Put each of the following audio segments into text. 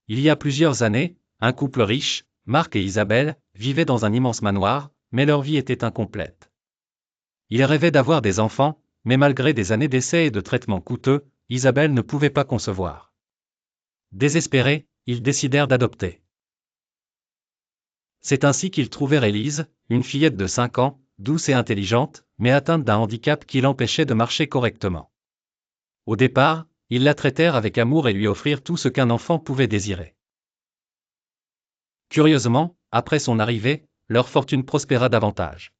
Il y a plusieurs années, un couple riche, Marc et Isabelle, vivait dans un immense manoir, mais leur vie était incomplète. Ils rêvaient d'avoir des enfants, mais malgré des années d'essais et de traitements coûteux, Isabelle ne pouvait pas concevoir. Désespérés, ils décidèrent d'adopter. C'est ainsi qu'ils trouvèrent Élise, une fillette de 5 ans, douce et intelligente, mais atteinte d'un handicap qui l'empêchait de marcher correctement. Au départ, ils la traitèrent avec amour et lui offrirent tout ce qu'un enfant pouvait désirer. Curieusement, après son arrivée, leur fortune prospéra davantage.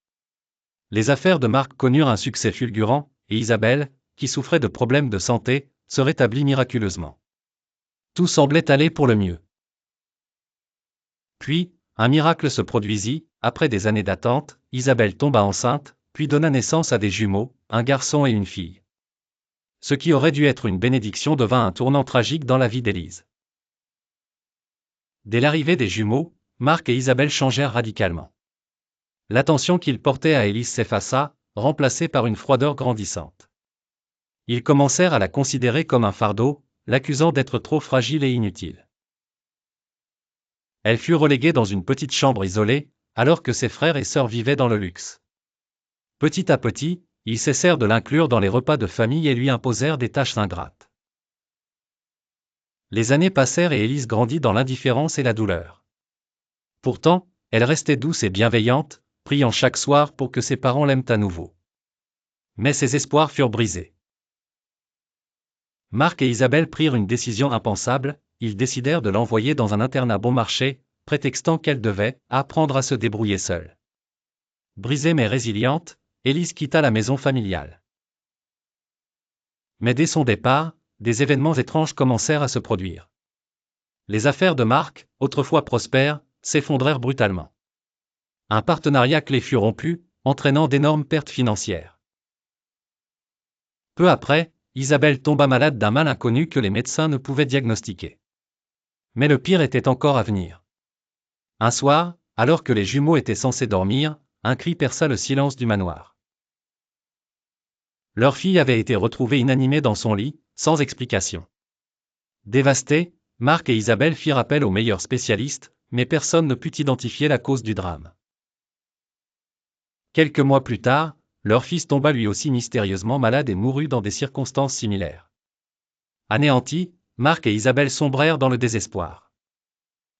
Les affaires de Marc connurent un succès fulgurant, et Isabelle, qui souffrait de problèmes de santé, se rétablit miraculeusement. Tout semblait aller pour le mieux. Puis, un miracle se produisit, après des années d'attente, Isabelle tomba enceinte, puis donna naissance à des jumeaux, un garçon et une fille. Ce qui aurait dû être une bénédiction devint un tournant tragique dans la vie d'Élise. Dès l'arrivée des jumeaux, Marc et Isabelle changèrent radicalement. L'attention qu'ils portaient à Élise s'effaça, remplacée par une froideur grandissante. Ils commencèrent à la considérer comme un fardeau, l'accusant d'être trop fragile et inutile. Elle fut reléguée dans une petite chambre isolée, alors que ses frères et sœurs vivaient dans le luxe. Petit à petit, ils cessèrent de l'inclure dans les repas de famille et lui imposèrent des tâches ingrates. Les années passèrent et Élise grandit dans l'indifférence et la douleur. Pourtant, elle restait douce et bienveillante, priant chaque soir pour que ses parents l'aiment à nouveau. Mais ses espoirs furent brisés. Marc et Isabelle prirent une décision impensable, ils décidèrent de l'envoyer dans un internat bon marché, prétextant qu'elle devait apprendre à se débrouiller seule. Brisée mais résiliente, Élise quitta la maison familiale. Mais dès son départ, des événements étranges commencèrent à se produire. Les affaires de Marc, autrefois prospères, s'effondrèrent brutalement. Un partenariat clé fut rompu, entraînant d'énormes pertes financières. Peu après, Isabelle tomba malade d'un mal inconnu que les médecins ne pouvaient diagnostiquer. Mais le pire était encore à venir. Un soir, alors que les jumeaux étaient censés dormir, un cri perça le silence du manoir. Leur fille avait été retrouvée inanimée dans son lit, sans explication. Dévastés, Marc et Isabelle firent appel aux meilleurs spécialistes, mais personne ne put identifier la cause du drame. Quelques mois plus tard, leur fils tomba lui aussi mystérieusement malade et mourut dans des circonstances similaires. Anéantis, Marc et Isabelle sombrèrent dans le désespoir.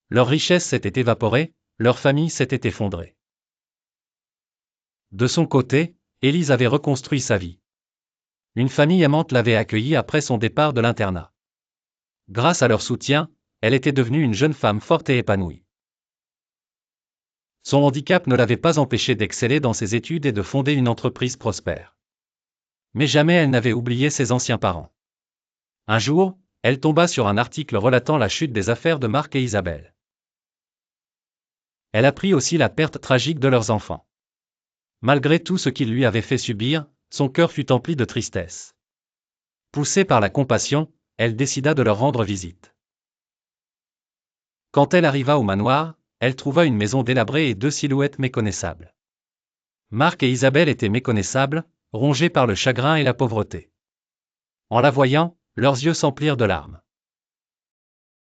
Leur richesse s'était évaporée, leur famille s'était effondrée. De son côté, Élise avait reconstruit sa vie. Une famille aimante l'avait accueillie après son départ de l'internat. Grâce à leur soutien, elle était devenue une jeune femme forte et épanouie. Son handicap ne l'avait pas empêchée d'exceller dans ses études et de fonder une entreprise prospère. Mais jamais elle n'avait oublié ses anciens parents. Un jour, elle tomba sur un article relatant la chute des affaires de Marc et Isabelle. Elle apprit aussi la perte tragique de leurs enfants. Malgré tout ce qu'ils lui avaient fait subir, son cœur fut empli de tristesse. Poussée par la compassion, elle décida de leur rendre visite. Quand elle arriva au manoir, elle trouva une maison délabrée et 2 silhouettes méconnaissables. Marc et Isabelle étaient méconnaissables, rongés par le chagrin et la pauvreté. En la voyant, leurs yeux s'emplirent de larmes.